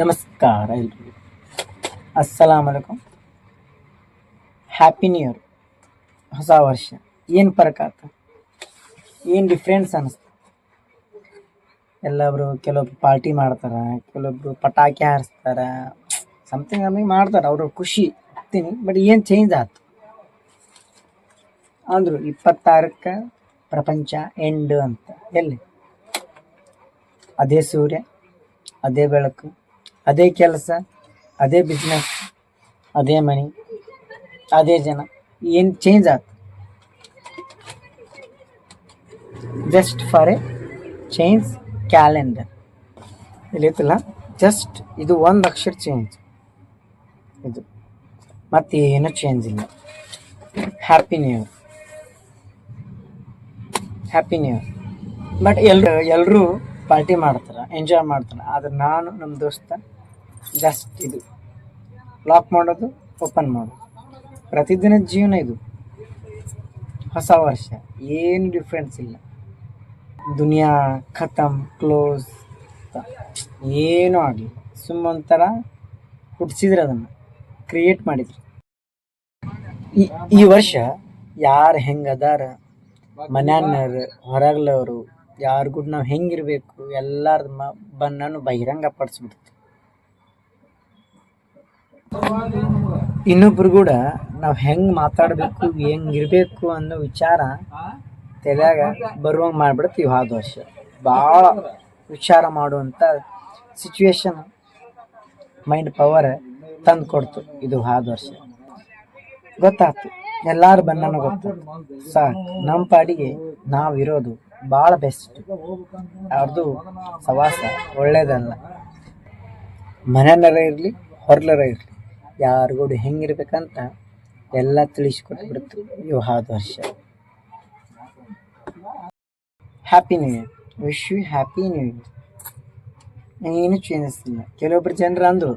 ನಮಸ್ಕಾರ ಎಲ್ರಿಗೂ. ಅಸ್ಸಲಾಮ್ ಅಲೈಕುಮ್. Happy new year. ಹೊಸ ವರ್ಷ ಏನು ಫರಕ್ ಆತ, ಏನು ಡಿಫ್ರೆನ್ಸ್ ಅನ್ನಿಸ್ತು. ಎಲ್ಲೊಬ್ರು ಕೆಲವೊಬ್ರು ಪಾರ್ಟಿ ಮಾಡ್ತಾರೆ, ಕೆಲವೊಬ್ರು ಪಟಾಕಿ ಹಾರಿಸ್ತಾರೆ, ಸಮಥಿಂಗ್ ನಮಗೆ ಮಾಡ್ತಾರೆ, ಅವ್ರ ಖುಷಿ ಇರ್ತೀನಿ. ಬಟ್ ಏನು ಚೇಂಜ್ ಆಯ್ತು ಅಂದರು 26ಕ್ಕೆ ಪ್ರಪಂಚ ಎಂಡ್ ಅಂತ. ಎಲ್ಲಿ ಅದೇ ಸೂರ್ಯ, ಅದೇ ಬೆಳಕು, ಅದೇ ಕೆಲಸ, ಅದೇ ಬಿಸ್ನೆಸ್, ಅದೇ ಮನಿ, ಅದೇ ಜನ. ಏನು ಚೇಂಜ್ ಆಯ್ತು? Just for a change calendar ಇಲ್ಲಿತ್ತಲ್ಲ, ಜಸ್ಟ್ ಇದು ಒಂದು ಅಕ್ಷರ ಚೇಂಜ್, ಇದು ಮತ್ತೇನು ಚೇಂಜ್ ಇಲ್ಲ. Happy new year, happy new year. But ಎಲ್ಲರೂ ಪಾರ್ಟಿ ಮಾಡ್ತಾರೆ, ಎಂಜಾಯ್ ಮಾಡ್ತಾರೆ. ಆದರೆ ನಾನು ನಮ್ಮ ದೋಸ್ತ ಜಸ್ಟ್ ಇದು ಲಾಕ್ ಮಾಡೋದು, ಓಪನ್ ಮಾಡೋದು, ಪ್ರತಿದಿನದ ಜೀವನ ಇದು. ಹೊಸ ವರ್ಷ ಏನು ಡಿಫ್ರೆನ್ಸ್ ಇಲ್ಲ. ದುನಿಯಾ ಖತಮ್, ಕ್ಲೋಸ್, ಏನೂ ಆಗಲಿ. ಸುಮ್ಮೊಂಥರ ಹುಟ್ಟಿಸಿದ್ರೆ, ಅದನ್ನು ಕ್ರಿಯೇಟ್ ಮಾಡಿದ್ರು. ಈ ವರ್ಷ ಯಾರು ಹೆಂಗೆ ಅದಾರ, ಮನ್ಯಾನವ್ರು, ಹೊರಗ್ಲವರು, ಯಾರಿಗೂ ನಾವು ಹೆಂಗಿರಬೇಕು ಎಲ್ಲಾರ್ದು ಬನ್ನನು ಬಹಿರಂಗ ಪಡಿಸ್ಬಿಡ್ತು. ಇನ್ನೊಬ್ರು ಕೂಡ ನಾವು ಹೆಂಗೆ ಮಾತಾಡಬೇಕು, ಹೆಂಗಿರಬೇಕು ಅನ್ನೋ ವಿಚಾರ ತಲೆಯಾಗ ಬರುವಂಗೆ ಮಾಡಿಬಿಡುತ್ತೆ ಈ ಹೋದ ವರ್ಷ. ಭಾಳ ವಿಚಾರ ಮಾಡುವಂಥ ಸಿಚುವೇಶನ್, ಮೈಂಡ್ ಪವರ್ ತಂದು ಕೊಡ್ತು ಇದು ಹೋದ ವರ್ಷ. ಗೊತ್ತಾಯ್ತು, ಎಲ್ಲಾರು ಬನ್ನನು ಗೊತ್ತಾಯ್ತು. ಸಾಕು, ನಮ್ಮ ಪಾಡಿಗೆ ನಾವಿರೋದು ಭಾಳ ಬೆಸ್ಟ್. ಅವ್ರದ್ದು ಸವಾಸ ಒಳ್ಳೇದಲ್ಲ. ಮನೆಯಲ್ಲರ ಇರಲಿ, ಹೊರಲರ ಇರಲಿ, ಯಾರಿಗೂ ಹೆಂಗಿರ್ಬೇಕಂತ ಎಲ್ಲ ತಿಳಿಸ್ಕೊಟ್ಬಿಡ್ತು ಈ ಹೋದ ವರ್ಷ. Happy new year, wish you happy new year. ಏನು ಚೇಂಜಸ್ ಇಲ್ಲ. ಕೆಲವೊಬ್ರು ಜನರು ಅಂದರು